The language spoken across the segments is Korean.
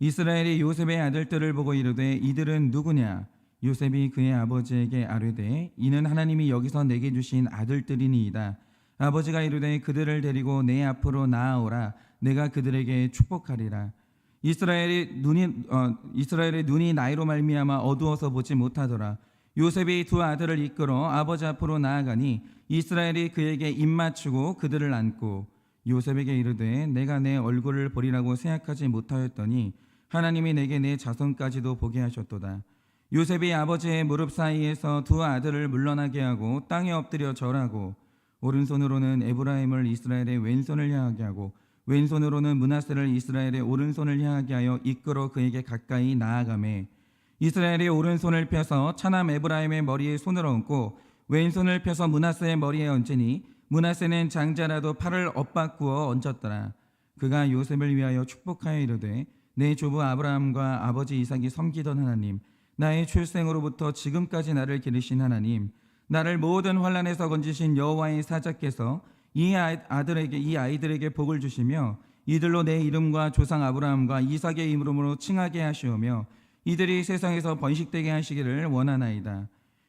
이스라엘이 요셉의 아들들을 보고 이르되 이들은 누구냐? 요셉이 그의 아버지에게 아뢰되 이는 하나님이 여기서 내게 주신 아들들이니이다. 아버지가 이르되 그들을 데리고 내 앞으로 나아오라. 내가 그들에게 축복하리라. 이스라엘의 눈이 나이로 말미암아 어두워서 보지 못하더라. 요셉이 두 아들을 이끌어 아버지 앞으로 나아가니 이스라엘이 그에게 입맞추고 그들을 안고 요셉에게 이르되 내가 내 얼굴을 보리라고 생각하지 못하였더니 하나님이 내게 내 자손까지도 보게 하셨도다. 요셉이 아버지의 무릎 사이에서 두 아들을 물러나게 하고 땅에 엎드려 절하고 오른손으로는 에브라임을 이스라엘의 왼손을 향하게 하고 왼손으로는 므낫세를 이스라엘의 오른손을 향하게 하여 이끌어 그에게 가까이 나아가매 이스라엘이 오른손을 펴서 차남 에브라임의 머리에 손을 얹고 왼손을 펴서 므낫세의 머리에 얹으니 므낫세는 장자라도 팔을 엇바꾸어 얹었더라. 그가 요셉을 위하여 축복하여 이르되 내 조부 아브라함과 아버지 이삭이 섬기던 하나님, 나의 출생으로부터 지금까지 나를 기르신 하나님, 나를 모든 환난에서 건지신 여호와의 사자께서 이 아이들에게 복을 주시며 이들로 내 이름과 조상 아브라함과 이삭의 이름으로 칭하게 하시오며 이들이 세상에서 번식되게 하시기를 원하나이다.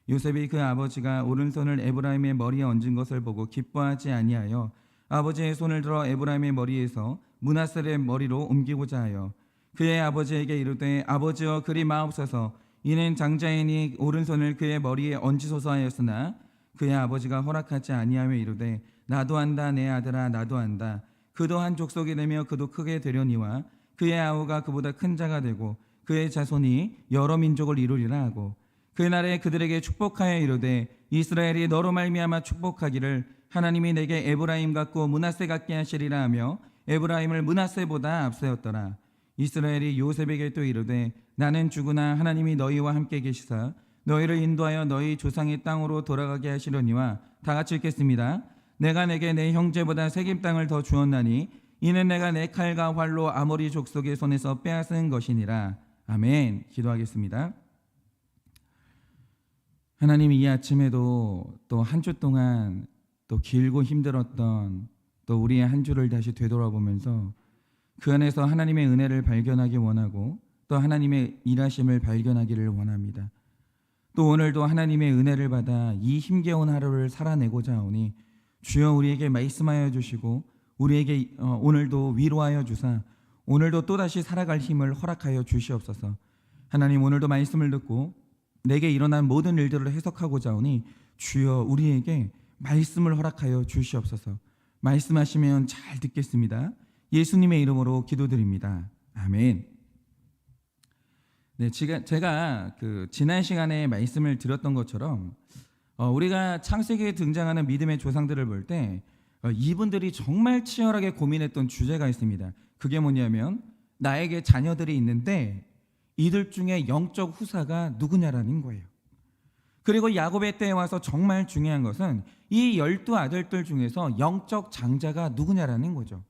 요셉이 그 아버지가 오른손을 에브라임의 머리에 얹은 것을 보고 기뻐하지 아니하여 아버지의 손을 들어 에브라임의 머리에서 므낫세의 머리로 옮기고자 하여 그의 아버지에게 이르되 아버지여 그리 마옵소서. 이는 장자이니 오른손을 그의 머리에 얹으소서 하였으나 그의 아버지가 허락하지 아니하며 이르되 나도 한다 내 아들아 나도 한다. 그도 한 족속이 되며 그도 크게 되려니와 그의 아우가 그보다 큰 자가 되고 그의 자손이 여러 민족을 이루리라 하고 그날에 그들에게 축복하여 이르되 이스라엘이 너로 말미암아 축복하기를 하나님이 내게 에브라임 같고 므낫세 같게 하시리라 하며 에브라임을 므낫세보다 앞세웠더라. 이스라엘이 요셉에게 또 이르되 나는 죽으나 하나님이 너희와 함께 계시사 너희를 인도하여 너희 조상의 땅으로 돌아가게 하시려니와 다 같이 읽겠습니다. 내가 내게 내 형제보다 세겜 땅을 더 주었나니 이는 내가 내 칼과 활로 아모리 족속의 손에서 빼앗은 것이니라. 아멘. 기도하겠습니다. 하나님, 이 아침에도 또 한 주 동안 또 길고 힘들었던 또 우리의 한 주를 다시 되돌아보면서 그 안에서 하나님의 은혜를 발견하기 원하고 또 하나님의 일하심을 발견하기를 원합니다. 또 오늘도 하나님의 은혜를 받아 이 힘겨운 하루를 살아내고자 하오니 주여 우리에게 말씀하여 주시고 우리에게 오늘도 위로하여 주사 오늘도 또다시 살아갈 힘을 허락하여 주시옵소서. 하나님, 오늘도 말씀을 듣고 내게 일어난 모든 일들을 해석하고자 하오니 주여 우리에게 말씀을 허락하여 주시옵소서. 말씀하시면 잘 듣겠습니다. 예수님의 이름으로 기도드립니다. 아멘. 네, 제가 지난 시간에 말씀을 드렸던 것처럼 우리가 창세기에 등장하는 믿음의 조상들을 볼 때 이분들이 정말 치열하게 고민했던 주제가 있습니다. 그게 뭐냐면 나에게 자녀들이 있는데 이들 중에 영적 후사가 누구냐라는 거예요. 그리고 야곱의 때에 와서 정말 중요한 것은 이 12아들들 중에서 영적 장자가 누구냐라는 거죠.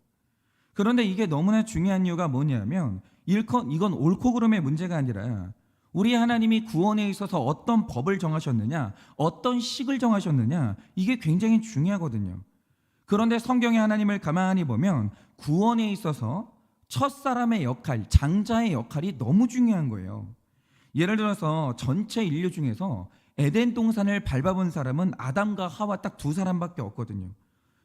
그런데 이게 너무나 중요한 이유가 뭐냐면 이건 옳고 그름의 문제가 아니라 우리 하나님이 구원에 있어서 어떤 법을 정하셨느냐, 어떤 식을 정하셨느냐, 이게 굉장히 중요하거든요. 그런데 성경의 하나님을 가만히 보면 구원에 있어서 첫사람의 역할, 장자의 역할이 너무 중요한 거예요. 예를 들어서 전체 인류 중에서 에덴 동산을 밟아본 사람은 아담과 하와 딱 두 사람밖에 없거든요.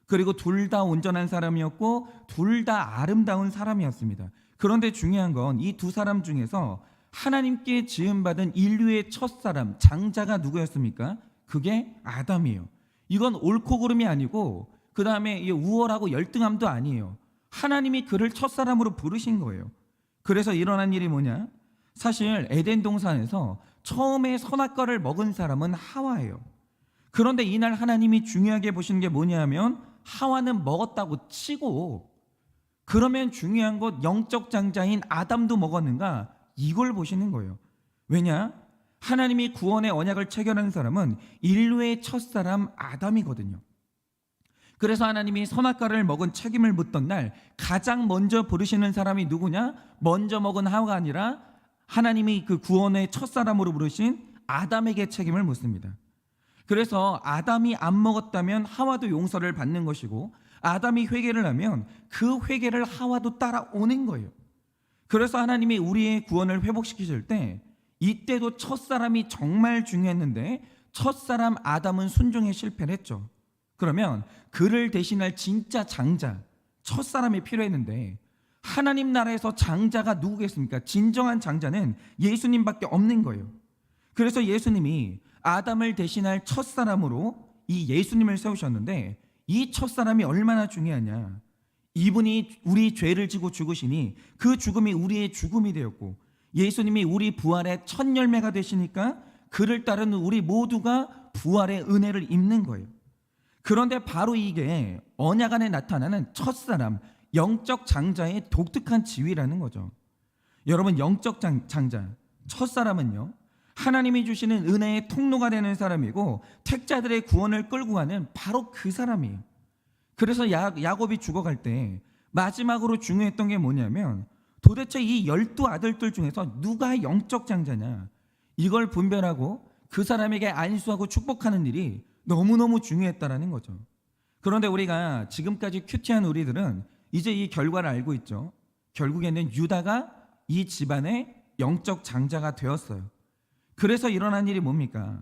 그리고 둘 다 온전한 사람이었고 둘 다 아름다운 사람이었습니다. 그런데 중요한 건 이 두 사람 중에서 하나님께 지음받은 인류의 첫사람, 장자가 누구였습니까? 그게 아담이에요. 이건 옳고 그름이 아니고 그 다음에 우월하고 열등함도 아니에요. 하나님이 그를 첫사람으로 부르신 거예요. 그래서 일어난 일이 뭐냐? 사실 에덴 동산에서 처음에 선악과를 먹은 사람은 하와예요. 그런데 이날 하나님이 중요하게 보시는 게 뭐냐면 하와는 먹었다고 치고 그러면 중요한 것 영적 장자인 아담도 먹었는가? 이걸 보시는 거예요. 왜냐? 하나님이 구원의 언약을 체결한 사람은 인류의 첫사람 아담이거든요. 그래서 하나님이 선악과를 먹은 책임을 묻던 날 가장 먼저 부르시는 사람이 누구냐? 먼저 먹은 하와가 아니라 하나님이 그 구원의 첫사람으로 부르신 아담에게 책임을 묻습니다. 그래서 아담이 안 먹었다면 하와도 용서를 받는 것이고 아담이 회개를 하면 그 회개를 하와도 따라오는 거예요. 그래서 하나님이 우리의 구원을 회복시키실 때 이때도 첫사람이 정말 중요했는데 첫사람 아담은 순종에 실패를 했죠. 그러면 그를 대신할 진짜 장자, 첫사람이 필요했는데 하나님 나라에서 장자가 누구겠습니까? 진정한 장자는 예수님밖에 없는 거예요. 그래서 예수님이 아담을 대신할 첫사람으로 이 예수님을 세우셨는데 이 첫사람이 얼마나 중요하냐. 이분이 우리 죄를 지고 죽으시니 그 죽음이 우리의 죽음이 되었고 예수님이 우리 부활의 첫 열매가 되시니까 그를 따르는 우리 모두가 부활의 은혜를 입는 거예요. 그런데 바로 이게 언약 안에 나타나는 첫사람, 영적 장자의 독특한 지위라는 거죠. 여러분, 영적 장자, 첫사람은요, 하나님이 주시는 은혜의 통로가 되는 사람이고 택자들의 구원을 끌고 가는 바로 그 사람이에요. 그래서 야곱이 죽어갈 때 마지막으로 중요했던 게 뭐냐면 도대체 이 12 아들들 중에서 누가 영적 장자냐, 이걸 분별하고 그 사람에게 안수하고 축복하는 일이 너무너무 중요했다라는 거죠. 그런데 우리가 지금까지 큐티한 우리들은 이제 이 결과를 알고 있죠. 결국에는 유다가 이 집안의 영적 장자가 되었어요. 그래서 일어난 일이 뭡니까?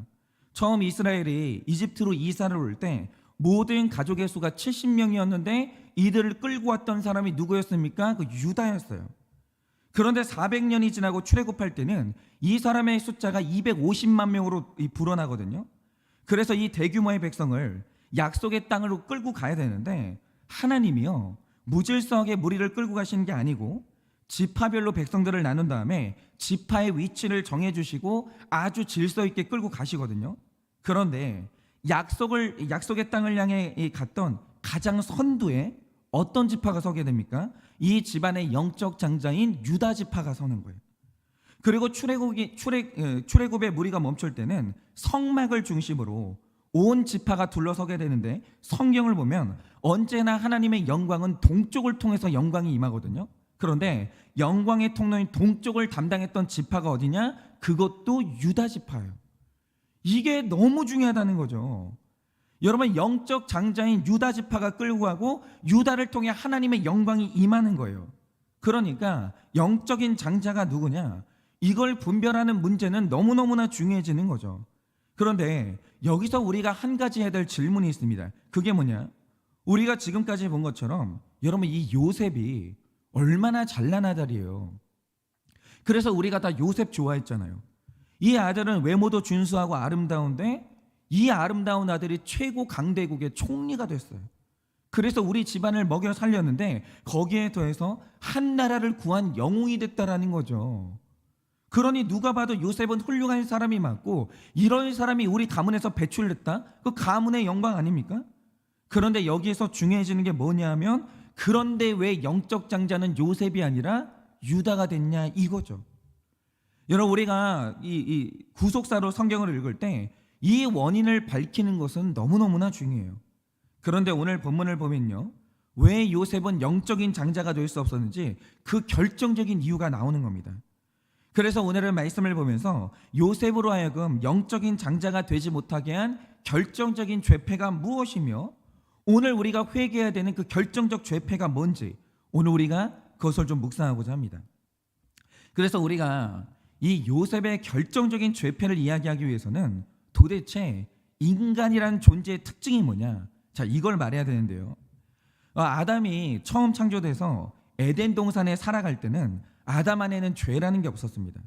처음 이스라엘이 이집트로 이사를 올 때 모든 가족의 수가 70명이었는데 이들을 끌고 왔던 사람이 누구였습니까? 그 유다였어요. 그런데 400년이 지나고 출애굽할 때는 이 사람의 숫자가 250만 명으로 불어나거든요. 그래서 이 대규모의 백성을 약속의 땅으로 끌고 가야 되는데 하나님이요, 무질서하게 무리를 끌고 가시는 게 아니고 지파별로 백성들을 나눈 다음에 지파의 위치를 정해주시고 아주 질서 있게 끌고 가시거든요. 그런데 약속의 땅을 향해 갔던 가장 선두에 어떤 지파가 서게 됩니까? 이 집안의 영적 장자인 유다 지파가 서는 거예요. 그리고 출애굽의 무리가 멈출 때는 성막을 중심으로 온 지파가 둘러서게 되는데 성경을 보면 언제나 하나님의 영광은 동쪽을 통해서 영광이 임하거든요. 그런데 영광의 통로인 동쪽을 담당했던 지파가 어디냐? 그것도 유다 지파예요. 이게 너무 중요하다는 거죠. 여러분, 영적 장자인 유다 지파가 끌고 가고 유다를 통해 하나님의 영광이 임하는 거예요. 그러니까 영적인 장자가 누구냐? 이걸 분별하는 문제는 너무너무나 중요해지는 거죠. 그런데 여기서 우리가 한 가지 해야 될 질문이 있습니다. 그게 뭐냐? 우리가 지금까지 본 것처럼 여러분, 이 요셉이 얼마나 잘난 아들이에요. 그래서 우리가 다 요셉 좋아했잖아요. 이 아들은 외모도 준수하고 아름다운데 이 아름다운 아들이 최고 강대국의 총리가 됐어요. 그래서 우리 집안을 먹여 살렸는데 거기에 더해서 한 나라를 구한 영웅이 됐다라는 거죠. 그러니 누가 봐도 요셉은 훌륭한 사람이 맞고 이런 사람이 우리 가문에서 배출됐다? 그 가문의 영광 아닙니까? 그런데 여기에서 중요해지는 게 뭐냐 하면 그런데 왜 영적 장자는 요셉이 아니라 유다가 됐냐 이거죠. 여러분, 우리가 이 구속사로 성경을 읽을 때 이 원인을 밝히는 것은 너무너무나 중요해요. 그런데 오늘 본문을 보면요, 왜 요셉은 영적인 장자가 될 수 없었는지 그 결정적인 이유가 나오는 겁니다. 그래서 오늘의 말씀을 보면서 요셉으로 하여금 영적인 장자가 되지 못하게 한 결정적인 죄패가 무엇이며 오늘 우리가 회개해야 되는 그 결정적 죄패가 뭔지 오늘 우리가 그것을 좀 묵상하고자 합니다. 그래서 우리가 이 요셉의 결정적인 죄패를 이야기하기 위해서는 도대체 인간이라는 존재의 특징이 뭐냐? 자, 이걸 말해야 되는데요. 아담이 처음 창조돼서 에덴 동산에 살아갈 때는 아담 안에는 죄라는 게 없었습니다.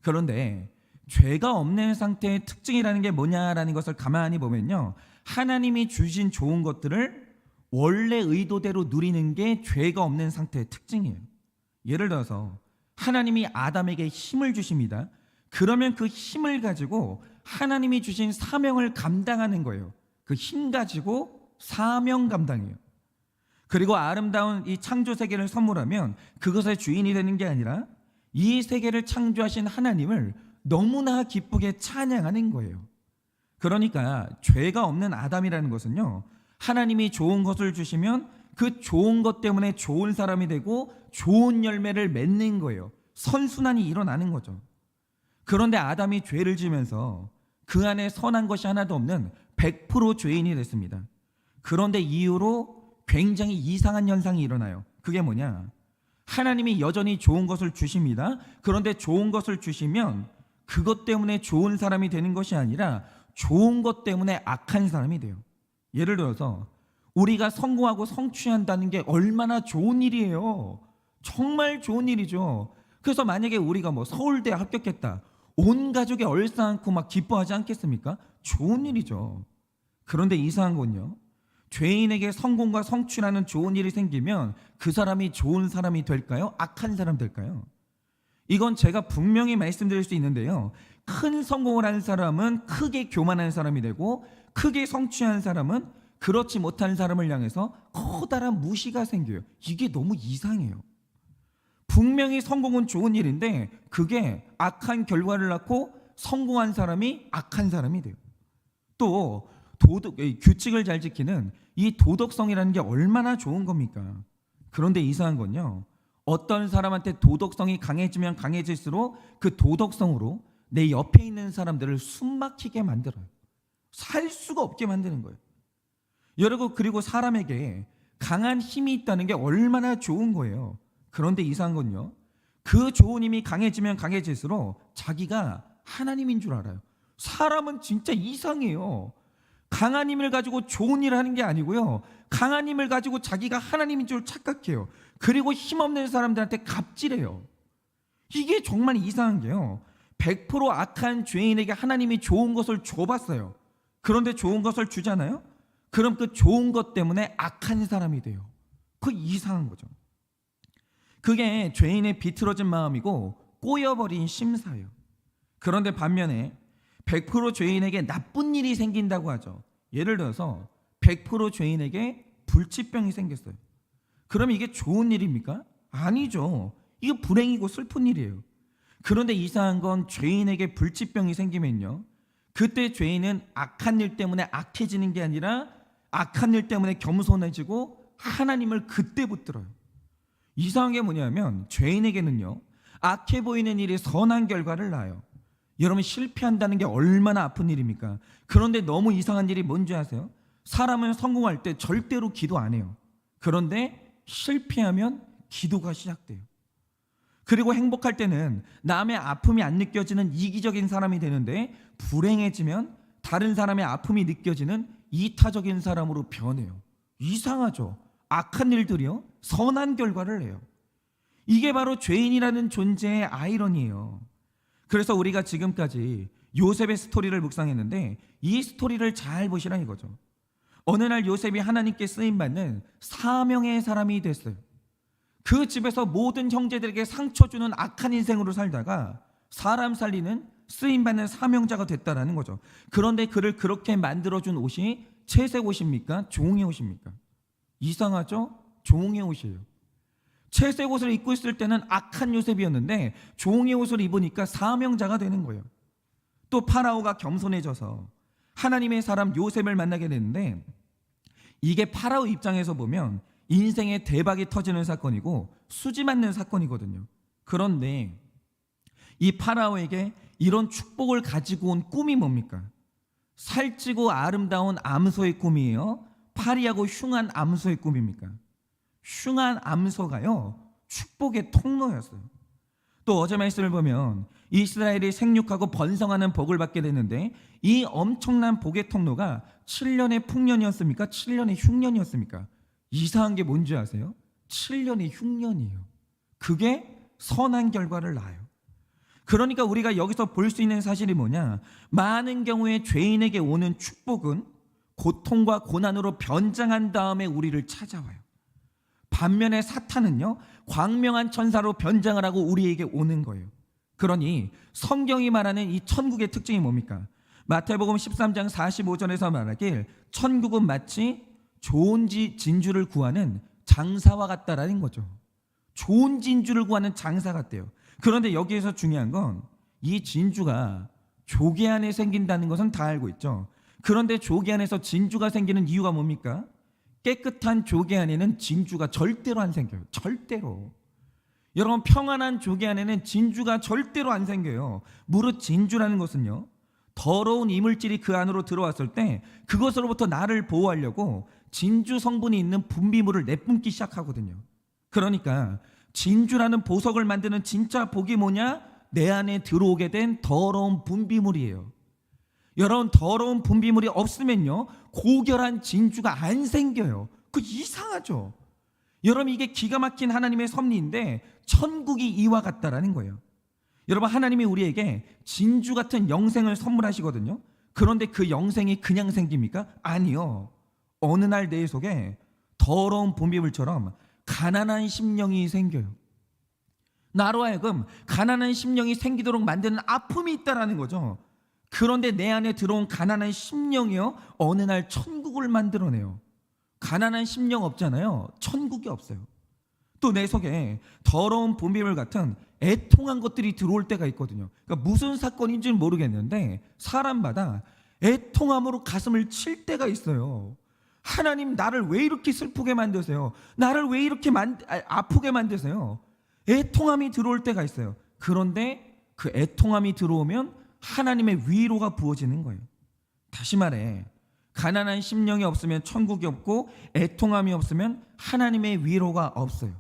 그런데 죄가 없는 상태의 특징이라는 게 뭐냐라는 것을 가만히 보면요, 하나님이 주신 좋은 것들을 원래 의도대로 누리는 게 죄가 없는 상태의 특징이에요. 예를 들어서 하나님이 아담에게 힘을 주십니다. 그러면 그 힘을 가지고 하나님이 주신 사명을 감당하는 거예요. 그 힘 가지고 사명 감당이에요. 그리고 아름다운 이 창조 세계를 선물하면 그것의 주인이 되는 게 아니라 이 세계를 창조하신 하나님을 너무나 기쁘게 찬양하는 거예요. 그러니까 죄가 없는 아담이라는 것은요, 하나님이 좋은 것을 주시면 그 좋은 것 때문에 좋은 사람이 되고 좋은 열매를 맺는 거예요. 선순환이 일어나는 거죠. 그런데 아담이 죄를 지면서 그 안에 선한 것이 하나도 없는 100% 죄인이 됐습니다. 그런데 이후로 굉장히 이상한 현상이 일어나요. 그게 뭐냐? 하나님이 여전히 좋은 것을 주십니다. 그런데 좋은 것을 주시면 그것 때문에 좋은 사람이 되는 것이 아니라 좋은 것 때문에 악한 사람이 돼요. 예를 들어서 우리가 성공하고 성취한다는 게 얼마나 좋은 일이에요. 정말 좋은 일이죠. 그래서 만약에 우리가 서울대 합격했다, 온 가족이 얼싸안고 막 기뻐하지 않겠습니까? 좋은 일이죠. 그런데 이상한 건요, 죄인에게 성공과 성취라는 좋은 일이 생기면 그 사람이 좋은 사람이 될까요? 악한 사람 될까요? 이건 제가 분명히 말씀드릴 수 있는데요, 큰 성공을 한 사람은 크게 교만한 사람이 되고, 크게 성취한 사람은 그렇지 못한 사람을 향해서 커다란 무시가 생겨요. 이게 너무 이상해요. 분명히 성공은 좋은 일인데 그게 악한 결과를 낳고 성공한 사람이 악한 사람이 돼요. 또 규칙을 잘 지키는 이 도덕성이라는 게 얼마나 좋은 겁니까? 그런데 이상한 건요, 어떤 사람한테 도덕성이 강해지면 강해질수록 그 도덕성으로 내 옆에 있는 사람들을 숨막히게 만들어요. 살 수가 없게 만드는 거예요. 여러분, 그리고 사람에게 강한 힘이 있다는 게 얼마나 좋은 거예요. 그런데 이상한 건요, 그 좋은 힘이 강해지면 강해질수록 자기가 하나님인 줄 알아요. 사람은 진짜 이상해요. 강한 힘을 가지고 좋은 일을 하는 게 아니고요, 강한 힘을 가지고 자기가 하나님인 줄 착각해요. 그리고 힘없는 사람들한테 갑질해요. 이게 정말 이상한 게요, 100% 악한 죄인에게 하나님이 좋은 것을 줘봤어요. 그런데 좋은 것을 주잖아요. 그럼 그 좋은 것 때문에 악한 사람이 돼요. 그게 이상한 거죠. 그게 죄인의 비틀어진 마음이고 꼬여버린 심사예요. 그런데 반면에 100% 죄인에게 나쁜 일이 생긴다고 하죠. 예를 들어서 100% 죄인에게 불치병이 생겼어요. 그럼 이게 좋은 일입니까? 아니죠. 이거 불행이고 슬픈 일이에요. 그런데 이상한 건 죄인에게 불치병이 생기면요, 그때 죄인은 악한 일 때문에 악해지는 게 아니라 악한 일 때문에 겸손해지고 하나님을 그때 붙들어요. 이상한 게 뭐냐면 죄인에게는요, 악해 보이는 일이 선한 결과를 낳아요. 여러분, 실패한다는 게 얼마나 아픈 일입니까? 그런데 너무 이상한 일이 뭔지 아세요? 사람은 성공할 때 절대로 기도 안 해요. 그런데 실패하면 기도가 시작돼요. 그리고 행복할 때는 남의 아픔이 안 느껴지는 이기적인 사람이 되는데, 불행해지면 다른 사람의 아픔이 느껴지는 이타적인 사람으로 변해요. 이상하죠? 악한 일들이요, 선한 결과를 내요. 이게 바로 죄인이라는 존재의 아이러니예요. 그래서 우리가 지금까지 요셉의 스토리를 묵상했는데 이 스토리를 잘 보시라 이거죠. 어느 날 요셉이 하나님께 쓰임받는 사명의 사람이 됐어요. 그 집에서 모든 형제들에게 상처 주는 악한 인생으로 살다가 사람 살리는 쓰임받는 사명자가 됐다라는 거죠. 그런데 그를 그렇게 만들어준 옷이 채색 옷입니까? 종의 옷입니까? 이상하죠? 종의 옷이에요. 채색 옷을 입고 있을 때는 악한 요셉이었는데 종의 옷을 입으니까 사명자가 되는 거예요. 또 파라오가 겸손해져서 하나님의 사람 요셉을 만나게 되는데, 이게 파라오 입장에서 보면 인생의 대박이 터지는 사건이고 수지 맞는 사건이거든요. 그런데 이 파라오에게 이런 축복을 가지고 온 꿈이 뭡니까? 살찌고 아름다운 암소의 꿈이에요? 파리하고 흉한 암소의 꿈입니까? 흉한 암소가요, 축복의 통로였어요. 또 어제 말씀을 보면 이스라엘이 생육하고 번성하는 복을 받게 되는데, 이 엄청난 복의 통로가 7년의 풍년이었습니까? 7년의 흉년이었습니까? 이상한 게 뭔지 아세요? 7년의 흉년이에요. 그게 선한 결과를 낳아요. 그러니까 우리가 여기서 볼 수 있는 사실이 뭐냐, 많은 경우에 죄인에게 오는 축복은 고통과 고난으로 변장한 다음에 우리를 찾아와요. 반면에 사탄은요, 광명한 천사로 변장을 하고 우리에게 오는 거예요. 그러니 성경이 말하는 이 천국의 특징이 뭡니까? 마태복음 13장 45절에서 말하길 천국은 마치 좋은 진주를 구하는 장사와 같다라는 거죠. 좋은 진주를 구하는 장사 같대요. 그런데 여기에서 중요한 건 이 진주가 조개 안에 생긴다는 것은 다 알고 있죠. 그런데 조개 안에서 진주가 생기는 이유가 뭡니까? 깨끗한 조개 안에는 진주가 절대로 안 생겨요. 절대로. 여러분, 평안한 조개 안에는 진주가 절대로 안 생겨요. 무릇 진주라는 것은요, 더러운 이물질이 그 안으로 들어왔을 때 그것으로부터 나를 보호하려고 진주 성분이 있는 분비물을 내뿜기 시작하거든요. 그러니까 진주라는 보석을 만드는 진짜 복이 뭐냐? 내 안에 들어오게 된 더러운 분비물이에요. 여러분, 더러운 분비물이 없으면요, 고결한 진주가 안 생겨요. 그 이상하죠. 여러분, 이게 기가 막힌 하나님의 섭리인데 천국이 이와 같다라는 거예요. 여러분, 하나님이 우리에게 진주 같은 영생을 선물하시거든요. 그런데 그 영생이 그냥 생깁니까? 아니요. 어느 날 내 속에 더러운 분비물처럼 가난한 심령이 생겨요. 나로 하여금 가난한 심령이 생기도록 만드는 아픔이 있다라는 거죠. 그런데 내 안에 들어온 가난한 심령이요, 어느 날 천국을 만들어내요. 가난한 심령 없잖아요. 천국이 없어요. 또 내 속에 더러운 분비물 같은 애통한 것들이 들어올 때가 있거든요. 그러니까 무슨 사건인지는 모르겠는데 사람마다 애통함으로 가슴을 칠 때가 있어요. 하나님, 나를 왜 이렇게 슬프게 만드세요? 나를 왜 이렇게 아프게 만드세요? 애통함이 들어올 때가 있어요. 그런데 그 애통함이 들어오면 하나님의 위로가 부어지는 거예요. 다시 말해, 가난한 심령이 없으면 천국이 없고 애통함이 없으면 하나님의 위로가 없어요.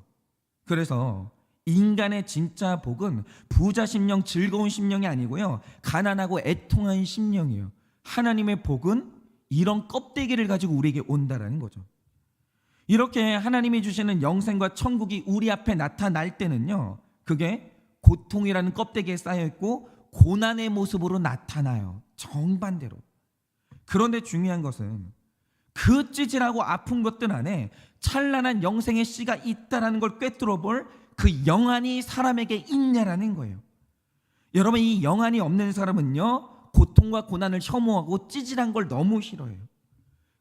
그래서 인간의 진짜 복은 부자 심령, 즐거운 심령이 아니고요, 가난하고 애통한 심령이에요. 하나님의 복은 이런 껍데기를 가지고 우리에게 온다라는 거죠. 이렇게 하나님이 주시는 영생과 천국이 우리 앞에 나타날 때는요, 그게 고통이라는 껍데기에 쌓여있고 고난의 모습으로 나타나요. 정반대로. 그런데 중요한 것은 그 찌질하고 아픈 것들 안에 찬란한 영생의 씨가 있다라는 걸 꿰뚫어 볼 그 영안이 사람에게 있냐라는 거예요. 여러분, 이 영안이 없는 사람은요, 고통과 고난을 혐오하고 찌질한 걸 너무 싫어해요.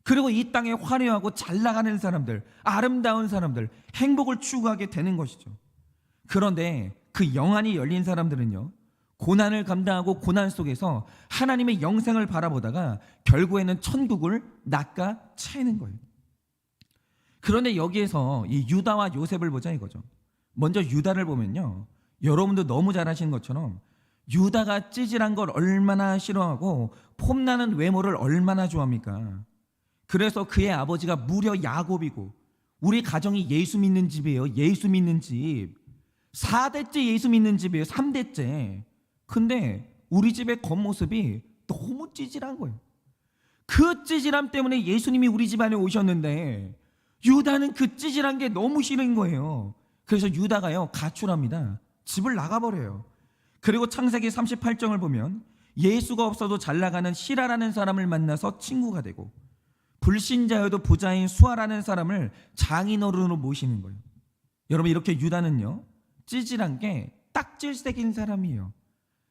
그리고 이 땅에 화려하고 잘 나가는 사람들, 아름다운 사람들, 행복을 추구하게 되는 것이죠. 그런데 그 영안이 열린 사람들은요, 고난을 감당하고 고난 속에서 하나님의 영생을 바라보다가 결국에는 천국을 낚아채는 거예요. 그런데 여기에서 이 유다와 요셉을 보자 이거죠. 먼저 유다를 보면요, 여러분도 너무 잘 아시는 것처럼 유다가 찌질한 걸 얼마나 싫어하고 폼나는 외모를 얼마나 좋아합니까? 그래서 그의 아버지가 무려 야곱이고, 우리 가정이 예수 믿는 집이에요. 예수 믿는 집. 4대째 예수 믿는 집이에요. 3대째. 근데 우리 집의 겉모습이 너무 찌질한 거예요. 그 찌질함 때문에 예수님이 우리 집안에 오셨는데 유다는 그 찌질한 게 너무 싫은 거예요. 그래서 유다가요, 가출합니다. 집을 나가버려요. 그리고 창세기 38장을 보면 예수가 없어도 잘 나가는 시라라는 사람을 만나서 친구가 되고, 불신자여도 부자인 수아라는 사람을 장인어른으로 모시는 거예요. 여러분, 이렇게 유다는요, 찌질한 게 딱질색인 사람이에요.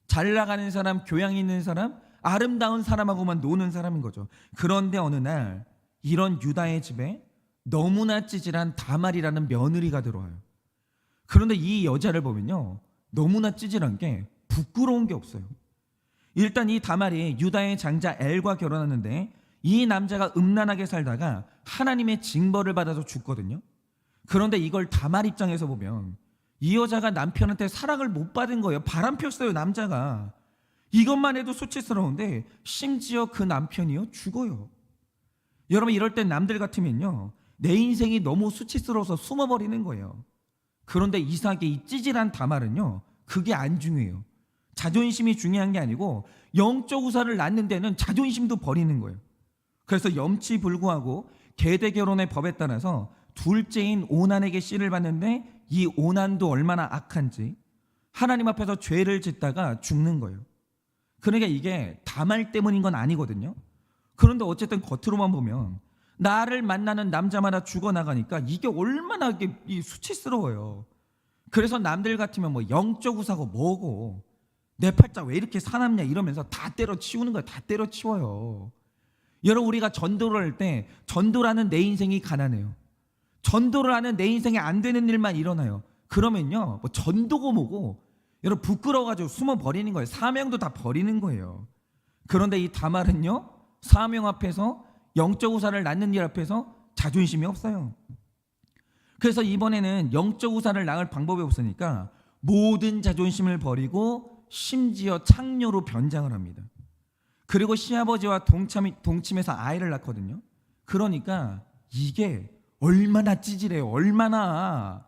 잘 나가는 사람, 교양 있는 사람, 아름다운 사람하고만 노는 사람인 거죠. 그런데 어느 날 이런 유다의 집에 너무나 찌질한 다말이라는 며느리가 들어와요. 그런데 이 여자를 보면요, 너무나 찌질한 게 부끄러운 게 없어요. 일단 이 다말이 유다의 장자 엘과 결혼하는데 이 남자가 음란하게 살다가 하나님의 징벌을 받아서 죽거든요. 그런데 이걸 다말 입장에서 보면 이 여자가 남편한테 사랑을 못 받은 거예요. 바람 폈어요, 남자가. 이것만 해도 수치스러운데 심지어 그 남편이요, 죽어요. 여러분, 이럴 땐 남들 같으면요, 내 인생이 너무 수치스러워서 숨어버리는 거예요. 그런데 이삭의 이 찌질한 다말은요, 그게 안 중요해요. 자존심이 중요한 게 아니고 영적 우사를 낳는 데는 자존심도 버리는 거예요. 그래서 염치불구하고 계대 결혼의 법에 따라서 둘째인 오난에게 씨를 받는데 이 오난도 얼마나 악한지 하나님 앞에서 죄를 짓다가 죽는 거예요. 그러니까 이게 다말 때문인 건 아니거든요. 그런데 어쨌든 겉으로만 보면 나를 만나는 남자마다 죽어나가니까 이게 얼마나 이게 수치스러워요. 그래서 남들 같으면 뭐 영적 우사고 뭐고 내 팔자 왜 이렇게 사납냐 이러면서 다 때려치우는 거야. 다 때려치워요. 여러분, 우리가 전도를 할 때 전도라는 내 인생이 가난해요. 전도를 하는 내 인생에 안 되는 일만 일어나요. 그러면요, 뭐 전도고 뭐고 여러분 부끄러워가지고 숨어 버리는 거예요. 사명도 다 버리는 거예요. 그런데 이 다말은요, 사명 앞에서 영적 우사를 낳는 일 앞에서 자존심이 없어요. 그래서 이번에는 영적 우사를 낳을 방법이 없으니까 모든 자존심을 버리고 심지어 창녀로 변장을 합니다. 그리고 시아버지와 동침해서 아이를 낳거든요. 그러니까 이게 얼마나 찌질해요. 얼마나.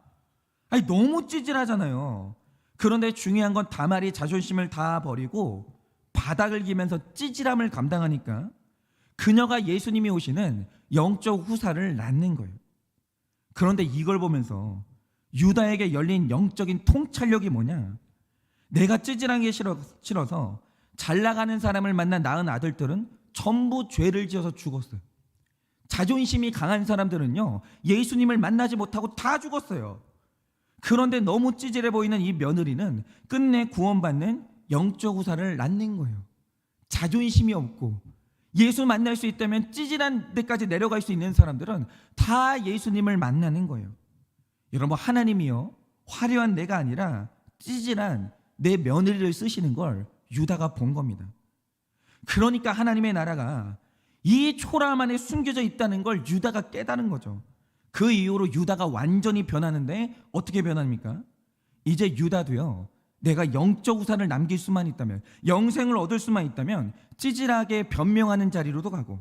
아니 너무 찌질하잖아요. 그런데 중요한 건 다말이 자존심을 다 버리고 바닥을 기면서 찌질함을 감당하니까 그녀가 예수님이 오시는 영적 후사를 낳는 거예요. 그런데 이걸 보면서 유다에게 열린 영적인 통찰력이 뭐냐? 내가 찌질한 게 싫어서 잘 나가는 사람을 만나 낳은 아들들은 전부 죄를 지어서 죽었어요. 자존심이 강한 사람들은요, 예수님을 만나지 못하고 다 죽었어요. 그런데 너무 찌질해 보이는 이 며느리는 끝내 구원받는 영적 후사를 낳는 거예요. 자존심이 없고 예수 만날 수 있다면 찌질한 데까지 내려갈 수 있는 사람들은 다 예수님을 만나는 거예요. 여러분, 하나님이요, 화려한 내가 아니라 찌질한 내 며느리를 쓰시는 걸 유다가 본 겁니다. 그러니까 하나님의 나라가 이 초라함 안에 숨겨져 있다는 걸 유다가 깨달은 거죠. 그 이후로 유다가 완전히 변하는데 어떻게 변합니까? 이제 유다도요, 내가 영적 우산을 남길 수만 있다면, 영생을 얻을 수만 있다면 찌질하게 변명하는 자리로도 가고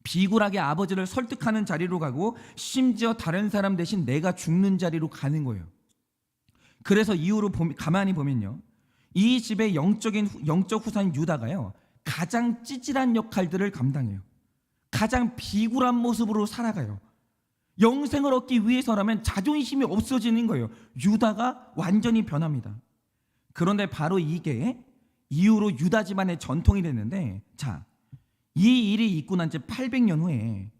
비굴하게 아버지를 설득하는 자리로 가고 심지어 다른 사람 대신 내가 죽는 자리로 가는 거예요. 그래서 이후로 가만히 보면요, 이 집의 영적 후사인 유다가요, 가장 찌질한 역할들을 감당해요. 가장 비굴한 모습으로 살아가요. 영생을 얻기 위해서라면 자존심이 없어지는 거예요. 유다가 완전히 변합니다. 그런데 바로 이게 이후로 유다 집안의 전통이 됐는데, 자, 이 일이 있고 난 지 800년 후에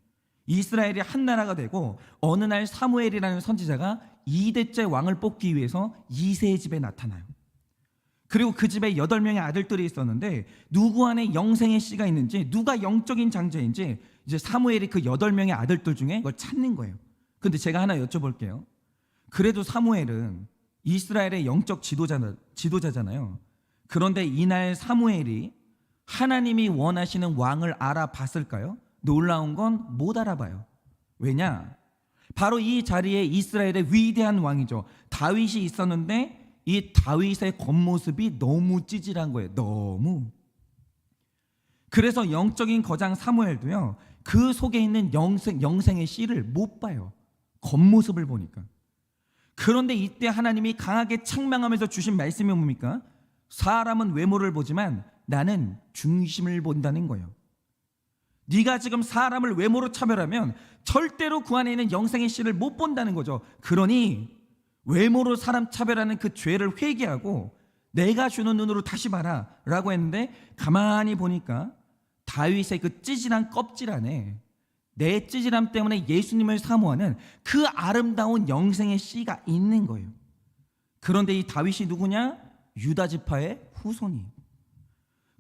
이스라엘이 한 나라가 되고 어느 날 사무엘이라는 선지자가 2대째 왕을 뽑기 위해서 이새의 집에 나타나요. 그리고 그 집에 8명의 아들들이 있었는데 누구 안에 영생의 씨가 있는지, 누가 영적인 장자인지 이제 사무엘이 그 8명의 아들들 중에 그걸 찾는 거예요. 근데 제가 하나 여쭤볼게요. 그래도 사무엘은 이스라엘의 영적 지도자잖아요. 그런데 이날 사무엘이 하나님이 원하시는 왕을 알아봤을까요? 놀라운 건 못 알아봐요. 왜냐? 바로 이 자리에 이스라엘의 위대한 왕이죠, 다윗이 있었는데 이 다윗의 겉모습이 너무 찌질한 거예요. 너무. 그래서 영적인 거장 사무엘도요, 그 속에 있는 영생의 씨를 못 봐요. 겉모습을 보니까. 그런데 이때 하나님이 강하게 책망하면서 주신 말씀이 뭡니까? 사람은 외모를 보지만 나는 중심을 본다는 거예요. 네가 지금 사람을 외모로 차별하면 절대로 그 안에 있는 영생의 씨를 못 본다는 거죠. 그러니 외모로 사람 차별하는 그 죄를 회개하고 내가 주는 눈으로 다시 봐라 라고 했는데, 가만히 보니까 다윗의 그 찌질한 껍질 안에 내 찌질함 때문에 예수님을 사모하는 그 아름다운 영생의 씨가 있는 거예요. 그런데 이 다윗이 누구냐? 유다 지파의 후손이.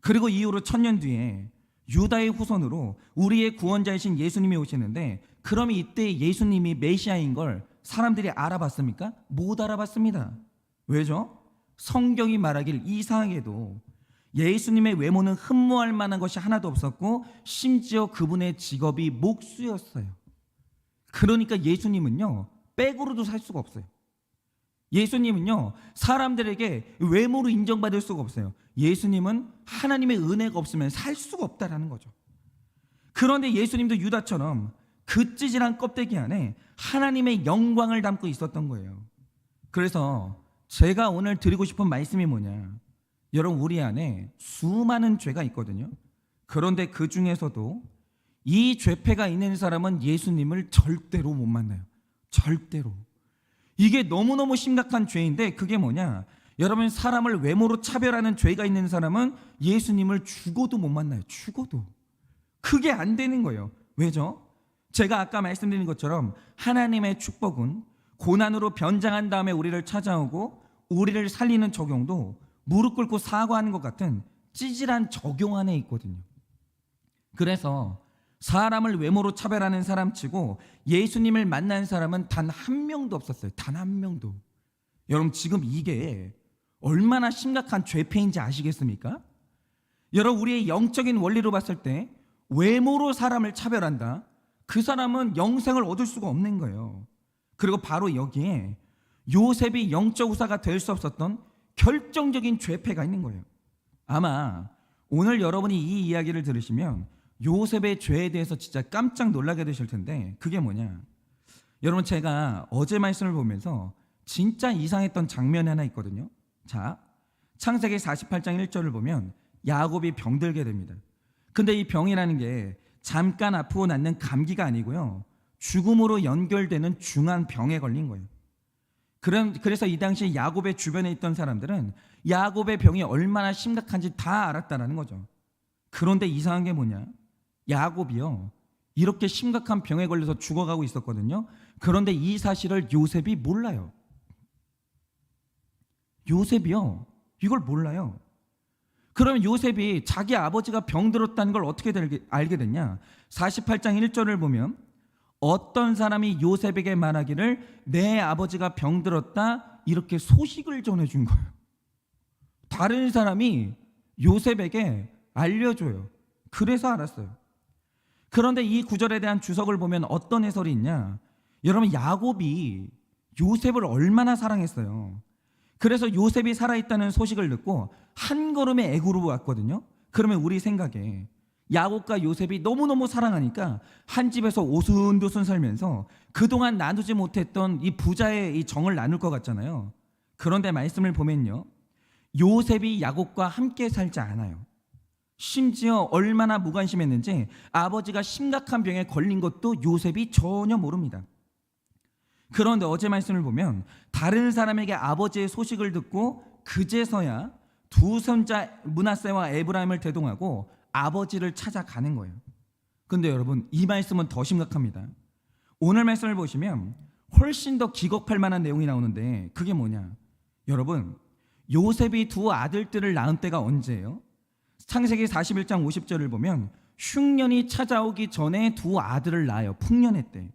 그리고 이후로 1000년 뒤에 유다의 후손으로 우리의 구원자이신 예수님이 오시는데, 그럼 이때 예수님이 메시아인 걸 사람들이 알아봤습니까? 못 알아봤습니다. 왜죠? 성경이 말하길 이상하게도 예수님의 외모는 흠모할 만한 것이 하나도 없었고 심지어 그분의 직업이 목수였어요. 그러니까 예수님은요, 백으로도 살 수가 없어요. 예수님은요, 사람들에게 외모로 인정받을 수가 없어요. 예수님은 하나님의 은혜가 없으면 살 수가 없다라는 거죠. 그런데 예수님도 유다처럼 그 찌질한 껍데기 안에 하나님의 영광을 담고 있었던 거예요. 그래서 제가 오늘 드리고 싶은 말씀이 뭐냐, 여러분, 우리 안에 수많은 죄가 있거든요. 그런데 그 중에서도 이 죄패가 있는 사람은 예수님을 절대로 못 만나요. 절대로. 이게 너무너무 심각한 죄인데, 그게 뭐냐, 여러분, 사람을 외모로 차별하는 죄가 있는 사람은 예수님을 죽어도 못 만나요. 죽어도. 그게 안 되는 거예요. 왜죠? 제가 아까 말씀드린 것처럼 하나님의 축복은 고난으로 변장한 다음에 우리를 찾아오고 우리를 살리는 적용도 무릎 꿇고 사과하는 것 같은 찌질한 적용 안에 있거든요. 그래서 사람을 외모로 차별하는 사람치고 예수님을 만난 사람은 단 한 명도 없었어요. 단 한 명도. 여러분, 지금 이게 얼마나 심각한 죄패인지 아시겠습니까? 여러분, 우리의 영적인 원리로 봤을 때 외모로 사람을 차별한다, 그 사람은 영생을 얻을 수가 없는 거예요. 그리고 바로 여기에 요셉이 영적 후사가 될 수 없었던 결정적인 죄패가 있는 거예요. 아마 오늘 여러분이 이 이야기를 들으시면 요셉의 죄에 대해서 진짜 깜짝 놀라게 되실 텐데, 그게 뭐냐, 여러분, 제가 어제 말씀을 보면서 진짜 이상했던 장면이 하나 있거든요. 자, 창세기 48장 1절을 보면 야곱이 병들게 됩니다. 근데 이 병이라는 게 잠깐 아프고 낫는 감기가 아니고요, 죽음으로 연결되는 중한 병에 걸린 거예요. 그래서 이 당시 야곱의 주변에 있던 사람들은 야곱의 병이 얼마나 심각한지 다 알았다라는 거죠. 그런데 이상한 게 뭐냐, 야곱이요, 이렇게 심각한 병에 걸려서 죽어가고 있었거든요. 그런데 이 사실을 요셉이 몰라요. 요셉이요, 이걸 몰라요. 그러면 요셉이 자기 아버지가 병들었다는 걸 어떻게 알게 됐냐? 48장 1절을 보면 어떤 사람이 요셉에게 말하기를 내 아버지가 병들었다, 이렇게 소식을 전해준 거예요. 다른 사람이 요셉에게 알려줘요. 그래서 알았어요. 그런데 이 구절에 대한 주석을 보면 어떤 해설이 있냐, 여러분, 야곱이 요셉을 얼마나 사랑했어요. 그래서 요셉이 살아있다는 소식을 듣고 한 걸음에 애굽으로 왔거든요. 그러면 우리 생각에 야곱과 요셉이 너무너무 사랑하니까 한 집에서 오순도순 살면서 그동안 나누지 못했던 이 부자의 이 정을 나눌 것 같잖아요. 그런데 말씀을 보면요, 요셉이 야곱과 함께 살지 않아요. 심지어 얼마나 무관심했는지 아버지가 심각한 병에 걸린 것도 요셉이 전혀 모릅니다. 그런데 어제 말씀을 보면 다른 사람에게 아버지의 소식을 듣고 그제서야 두 손자 므낫세와 에브라임을 대동하고 아버지를 찾아가는 거예요. 근데 여러분, 이 말씀은 더 심각합니다. 오늘 말씀을 보시면 훨씬 더 기겁할 만한 내용이 나오는데, 그게 뭐냐, 여러분, 요셉이 두 아들들을 낳은 때가 언제예요? 창세기 41장 50절을 보면 흉년이 찾아오기 전에 두 아들을 낳아요. 풍년의 때.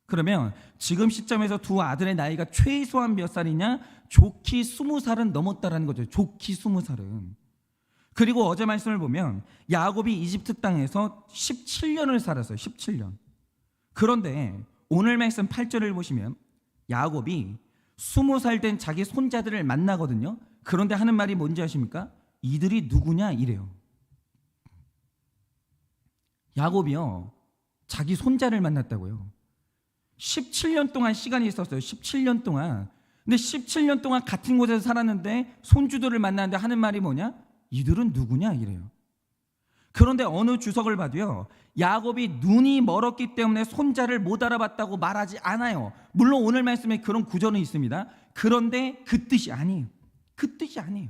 그러면 지금 시점에서 두 아들의 나이가 최소한 몇 살이냐? 좋기 20살은 넘었다라는 거죠. 좋기 20살은. 그리고 어제 말씀을 보면 야곱이 이집트 땅에서 17년을 살았어요. 17년. 그런데 오늘 말씀 8절을 보시면 야곱이 20살 된 자기 손자들을 만나거든요. 그런데 하는 말이 뭔지 아십니까? 이들이 누구냐 이래요. 야곱이요, 자기 손자를 만났다고요. 17년 동안 시간이 있었어요. 17년 동안. 근데 17년 동안 같은 곳에서 살았는데 손주들을 만났는데 하는 말이 뭐냐? 이들은 누구냐 이래요. 그런데 어느 주석을 봐도요, 야곱이 눈이 멀었기 때문에 손자를 못 알아봤다고 말하지 않아요. 물론 오늘 말씀에 그런 구절은 있습니다. 그런데 그 뜻이 아니에요. 그 뜻이 아니에요.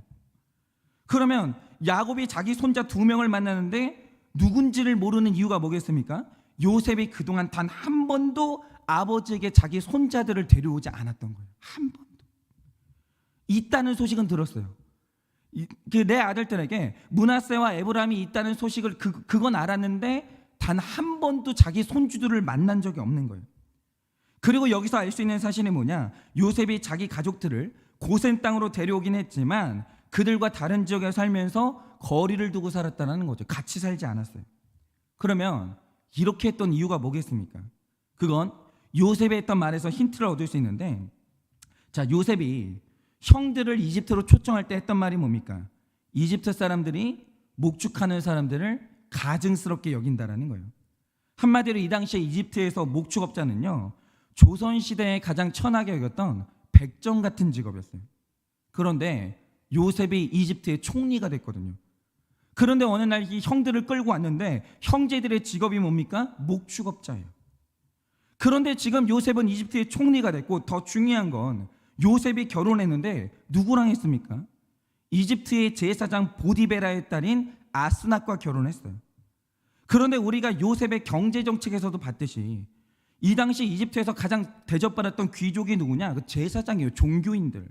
그러면 야곱이 자기 손자 2명을 만나는데 누군지를 모르는 이유가 뭐겠습니까? 요셉이 그동안 단 한 번도 아버지에게 자기 손자들을 데려오지 않았던 거예요. 한 번도. 있다는 소식은 들었어요. 내 아들들에게 므낫세와 에브라임이 있다는 소식을 그건 알았는데 단 한 번도 자기 손주들을 만난 적이 없는 거예요. 그리고 여기서 알 수 있는 사실이 뭐냐, 요셉이 자기 가족들을 고센 땅으로 데려오긴 했지만 그들과 다른 지역에 살면서 거리를 두고 살았다는 거죠. 같이 살지 않았어요. 그러면 이렇게 했던 이유가 뭐겠습니까? 그건 요셉이 했던 말에서 힌트를 얻을 수 있는데, 자, 요셉이 형들을 이집트로 초청할 때 했던 말이 뭡니까? 이집트 사람들이 목축하는 사람들을 가증스럽게 여긴다라는 거예요. 한마디로 이 당시에 이집트에서 목축업자는요, 조선시대에 가장 천하게 여겼던 백정 같은 직업이었어요. 그런데 요셉이 이집트의 총리가 됐거든요. 그런데 어느 날 이 형들을 끌고 왔는데 형제들의 직업이 뭡니까? 목축업자예요. 그런데 지금 요셉은 이집트의 총리가 됐고, 더 중요한 건 요셉이 결혼했는데 누구랑 했습니까? 이집트의 제사장 보디베라의 딸인 아스낫과 결혼했어요. 그런데 우리가 요셉의 경제정책에서도 봤듯이 이 당시 이집트에서 가장 대접받았던 귀족이 누구냐? 그 제사장이에요. 종교인들.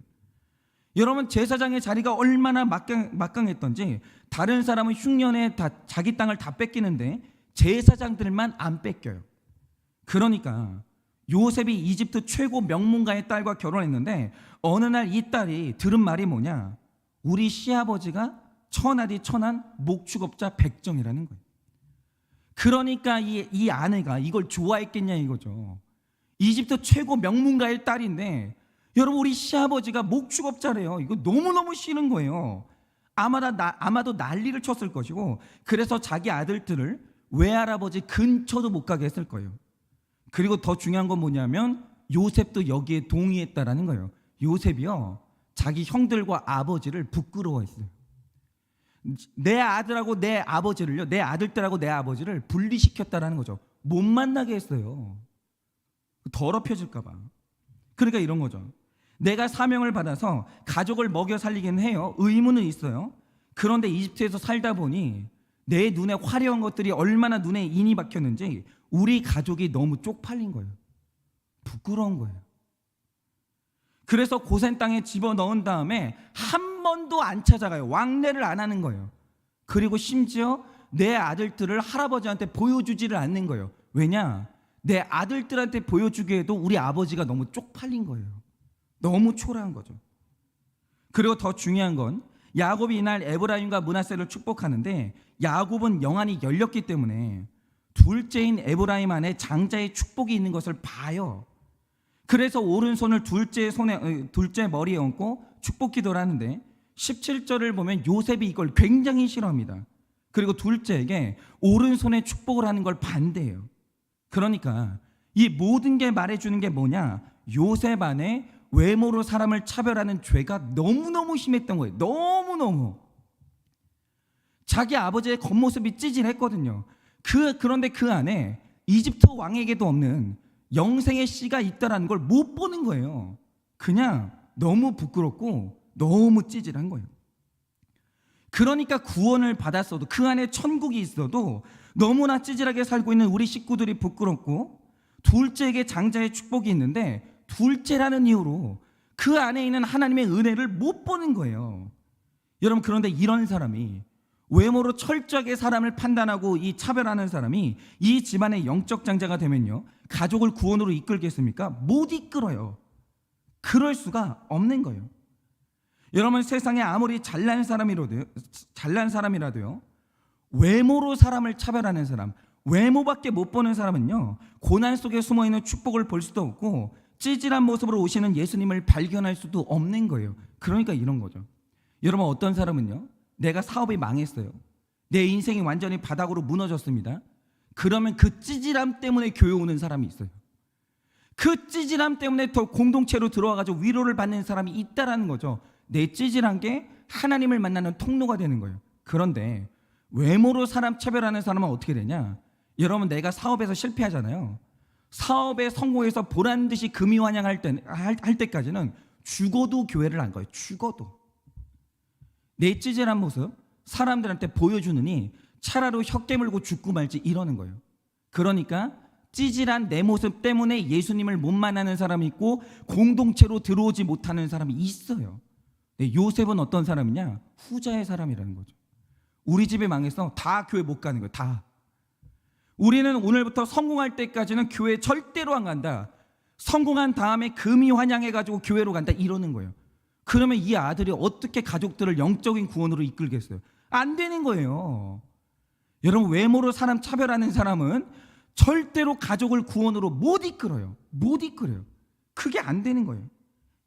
여러분, 제사장의 자리가 얼마나 막강했던지 다른 사람은 흉년에 자기 땅을 다 뺏기는데 제사장들만 안 뺏겨요. 그러니까 요셉이 이집트 최고 명문가의 딸과 결혼했는데 어느 날 이 딸이 들은 말이 뭐냐? 우리 시아버지가 천하디 천한 목축업자 백정이라는 거예요. 그러니까 이 아내가 이걸 좋아했겠냐 이거죠. 이집트 최고 명문가의 딸인데 여러분, 우리 시아버지가 목축업자래요. 이거 너무너무 싫은 거예요. 아마도 난리를 쳤을 것이고, 그래서 자기 아들들을 외할아버지 근처도 못 가게 했을 거예요. 그리고 더 중요한 건 뭐냐면 요셉도 여기에 동의했다라는 거예요. 요셉이요, 자기 형들과 아버지를 부끄러워했어요. 내 아들하고 내 아버지를요, 내 아들들하고 내 아버지를 분리시켰다라는 거죠. 못 만나게 했어요. 더럽혀질까 봐. 그러니까 이런 거죠. 내가 사명을 받아서 가족을 먹여 살리긴 해요. 의무는 있어요. 그런데 이집트에서 살다 보니 내 눈에 화려한 것들이 얼마나 눈에 인이 박혔는지 우리 가족이 너무 쪽팔린 거예요. 부끄러운 거예요. 그래서 고센 땅에 집어넣은 다음에 한 번도 안 찾아가요. 왕래를 안 하는 거예요. 그리고 심지어 내 아들들을 할아버지한테 보여주지를 않는 거예요. 왜냐? 내 아들들한테 보여주기에도 우리 아버지가 너무 쪽팔린 거예요. 너무 초라한 거죠. 그리고 더 중요한 건 야곱이 이날 에브라임과 므낫세를 축복하는데 야곱은 영안이 열렸기 때문에 둘째인 에브라임 안에 장자의 축복이 있는 것을 봐요. 그래서 오른손을 둘째 머리에 얹고 축복 기도를 하는데 17절을 보면 요셉이 이걸 굉장히 싫어합니다. 그리고 둘째에게 오른손에 축복을 하는 걸 반대해요. 그러니까 이 모든 게 말해주는 게 뭐냐? 요셉 안에 외모로 사람을 차별하는 죄가 너무너무 심했던 거예요. 너무너무. 자기 아버지의 겉모습이 찌질했거든요. 그런데 그 안에 이집트 왕에게도 없는 영생의 씨가 있다는 걸 못 보는 거예요. 그냥 너무 부끄럽고 너무 찌질한 거예요. 그러니까 구원을 받았어도 그 안에 천국이 있어도 너무나 찌질하게 살고 있는 우리 식구들이 부끄럽고 둘째에게 장자의 축복이 있는데 둘째라는 이유로 그 안에 있는 하나님의 은혜를 못 보는 거예요. 여러분, 그런데 이런 사람이 외모로 철저하게 사람을 판단하고 이 차별하는 사람이 이 집안의 영적 장자가 되면요, 가족을 구원으로 이끌겠습니까? 못 이끌어요. 그럴 수가 없는 거예요. 여러분, 세상에 아무리 잘난 사람이라도요, 외모로 사람을 차별하는 사람, 외모밖에 못 보는 사람은요, 고난 속에 숨어있는 축복을 볼 수도 없고 찌질한 모습으로 오시는 예수님을 발견할 수도 없는 거예요. 그러니까 이런 거죠. 여러분, 어떤 사람은요, 내가 사업이 망했어요. 내 인생이 완전히 바닥으로 무너졌습니다. 그러면 그 찌질함 때문에 교회 오는 사람이 있어요. 그 찌질함 때문에 더 공동체로 들어와가지고 위로를 받는 사람이 있다라는 거죠. 내 찌질한 게 하나님을 만나는 통로가 되는 거예요. 그런데 외모로 사람 차별하는 사람은 어떻게 되냐? 여러분, 내가 사업에서 실패하잖아요. 사업에 성공해서 보란듯이 금이환영할 때까지는 죽어도 교회를 안 가요. 죽어도. 내 찌질한 모습 사람들한테 보여주느니 차라리 혀 깨물고 죽고 말지 이러는 거예요. 그러니까 찌질한 내 모습 때문에 예수님을 못 만나는 사람이 있고 공동체로 들어오지 못하는 사람이 있어요. 요셉은 어떤 사람이냐? 후자의 사람이라는 거죠. 우리 집에 망해서 다 교회 못 가는 거예요. 다. 우리는 오늘부터 성공할 때까지는 교회 절대로 안 간다. 성공한 다음에 금이 환영해가지고 교회로 간다 이러는 거예요. 그러면 이 아들이 어떻게 가족들을 영적인 구원으로 이끌겠어요? 안 되는 거예요. 여러분, 외모로 사람 차별하는 사람은 절대로 가족을 구원으로 못 이끌어요. 못 이끌어요. 그게 안 되는 거예요.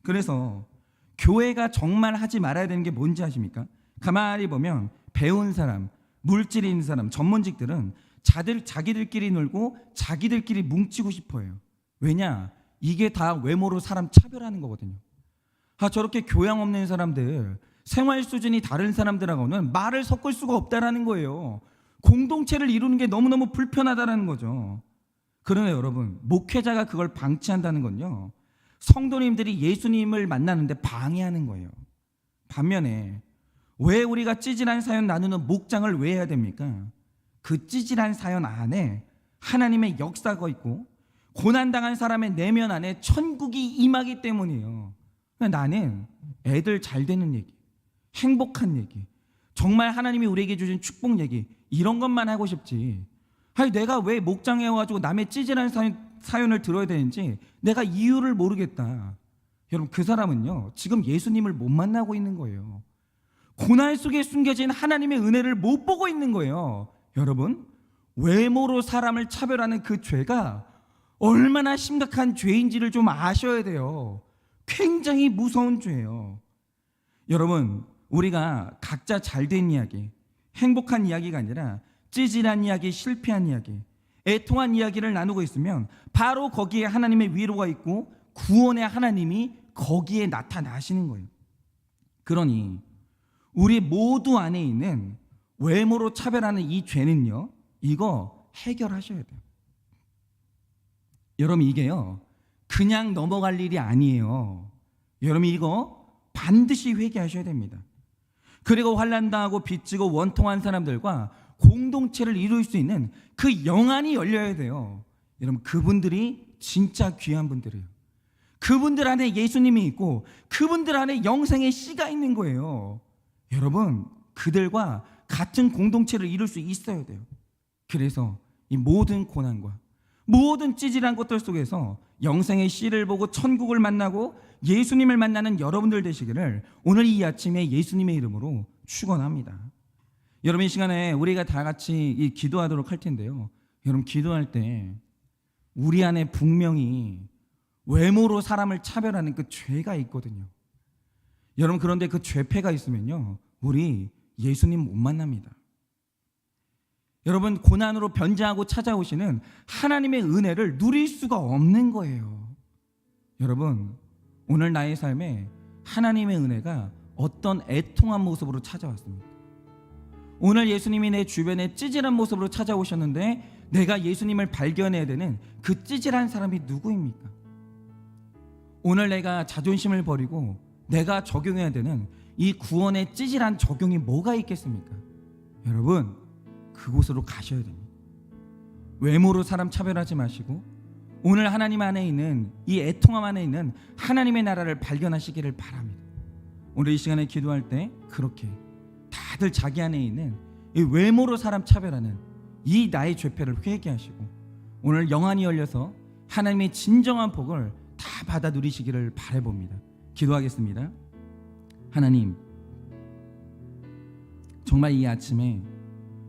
그래서 교회가 정말 하지 말아야 되는 게 뭔지 아십니까? 가만히 보면 배운 사람, 물질이 있는 사람, 전문직들은 자기들끼리 놀고 자기들끼리 뭉치고 싶어요. 왜냐? 이게 다 외모로 사람 차별하는 거거든요. 저렇게 교양 없는 사람들, 생활 수준이 다른 사람들하고는 말을 섞을 수가 없다라는 거예요. 공동체를 이루는 게 너무너무 불편하다라는 거죠. 그러나 여러분, 목회자가 그걸 방치한다는 건요, 성도님들이 예수님을 만나는데 방해하는 거예요. 반면에 왜 우리가 찌질한 사연 나누는 목장을 왜 해야 됩니까? 그 찌질한 사연 안에 하나님의 역사가 있고 고난당한 사람의 내면 안에 천국이 임하기 때문이에요. 나는 애들 잘 되는 얘기, 행복한 얘기, 정말 하나님이 우리에게 주신 축복 얘기, 이런 것만 하고 싶지. 내가 왜 목장에 와가지고 남의 찌질한 사연을 들어야 되는지 내가 이유를 모르겠다. 여러분, 그 사람은요, 지금 예수님을 못 만나고 있는 거예요. 고난 속에 숨겨진 하나님의 은혜를 못 보고 있는 거예요. 여러분, 외모로 사람을 차별하는 그 죄가 얼마나 심각한 죄인지를 좀 아셔야 돼요. 굉장히 무서운 죄예요. 여러분, 우리가 각자 잘된 이야기, 행복한 이야기가 아니라 찌질한 이야기, 실패한 이야기, 애통한 이야기를 나누고 있으면 바로 거기에 하나님의 위로가 있고 구원의 하나님이 거기에 나타나시는 거예요. 그러니 우리 모두 안에 있는 외모로 차별하는 이 죄는요, 이거 해결하셔야 돼요. 여러분, 이게요 그냥 넘어갈 일이 아니에요. 여러분, 이거 반드시 회개하셔야 됩니다. 그리고 환난당하고 빚지고 원통한 사람들과 공동체를 이룰 수 있는 그 영안이 열려야 돼요. 여러분, 그분들이 진짜 귀한 분들이에요. 그분들 안에 예수님이 있고 그분들 안에 영생의 씨가 있는 거예요. 여러분, 그들과 같은 공동체를 이룰 수 있어야 돼요. 그래서 이 모든 고난과 모든 찌질한 것들 속에서 영생의 씨를 보고 천국을 만나고 예수님을 만나는 여러분들 되시기를 오늘 이 아침에 예수님의 이름으로 축원합니다. 여러분, 이 시간에 우리가 다 같이 기도하도록 할 텐데요, 여러분, 기도할 때 우리 안에 분명히 외모로 사람을 차별하는 그 죄가 있거든요. 여러분, 그런데 그 죄패가 있으면요, 우리 예수님 못 만납니다. 여러분, 고난으로 변장하고 찾아오시는 하나님의 은혜를 누릴 수가 없는 거예요. 여러분, 오늘 나의 삶에 하나님의 은혜가 어떤 애통한 모습으로 찾아왔습니까? 오늘 예수님이 내 주변에 찌질한 모습으로 찾아오셨는데 내가 예수님을 발견해야 되는 그 찌질한 사람이 누구입니까? 오늘 내가 자존심을 버리고 내가 적용해야 되는 이 구원의 찌질한 적용이 뭐가 있겠습니까? 여러분, 그곳으로 가셔야 됩니다. 외모로 사람 차별하지 마시고 오늘 하나님 안에 있는 이 애통함 안에 있는 하나님의 나라를 발견하시기를 바랍니다. 오늘 이 시간에 기도할 때 그렇게 다들 자기 안에 있는 이 외모로 사람 차별하는 이 나의 죄패를 회개하시고 오늘 영안이 열려서 하나님의 진정한 복을 다 받아 누리시기를 바라봅니다. 기도하겠습니다. 하나님, 정말 이 아침에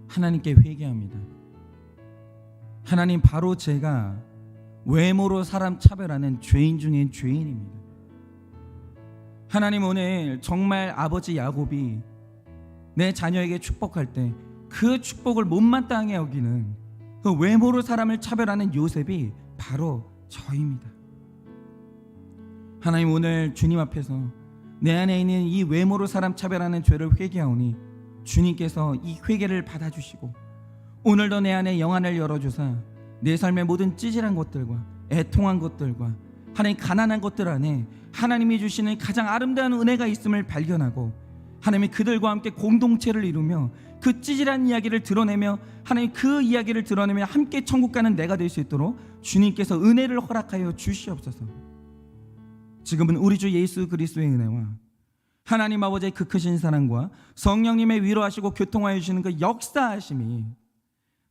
하나님께 회개합니다. 하나님, 바로 제가 외모로 사람 차별하는 죄인 중에 죄인입니다. 하나님, 오늘 정말 아버지 야곱이 내 자녀에게 축복할 때 그 축복을 못마땅하게 여기는 그 외모로 사람을 차별하는 요셉이 바로 저입니다. 하나님, 오늘 주님 앞에서 내 안에 있는 이 외모로 사람 차별하는 죄를 회개하오니 주님께서 이 회개를 받아주시고 오늘도 내 안에 영안을 열어주사 내 삶의 모든 찌질한 것들과 애통한 것들과 하나님 가난한 것들 안에 하나님이 주시는 가장 아름다운 은혜가 있음을 발견하고 하나님이 그들과 함께 공동체를 이루며 그 찌질한 이야기를 드러내며 하나님 그 이야기를 드러내며 함께 천국 가는 내가 될 수 있도록 주님께서 은혜를 허락하여 주시옵소서. 지금은 우리 주 예수 그리스도의 은혜와 하나님 아버지의 그 크신 사랑과 성령님의 위로하시고 교통하여 주시는 그 역사하심이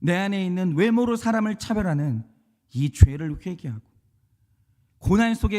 내 안에 있는 외모로 사람을 차별하는 이 죄를 회개하고 고난 속에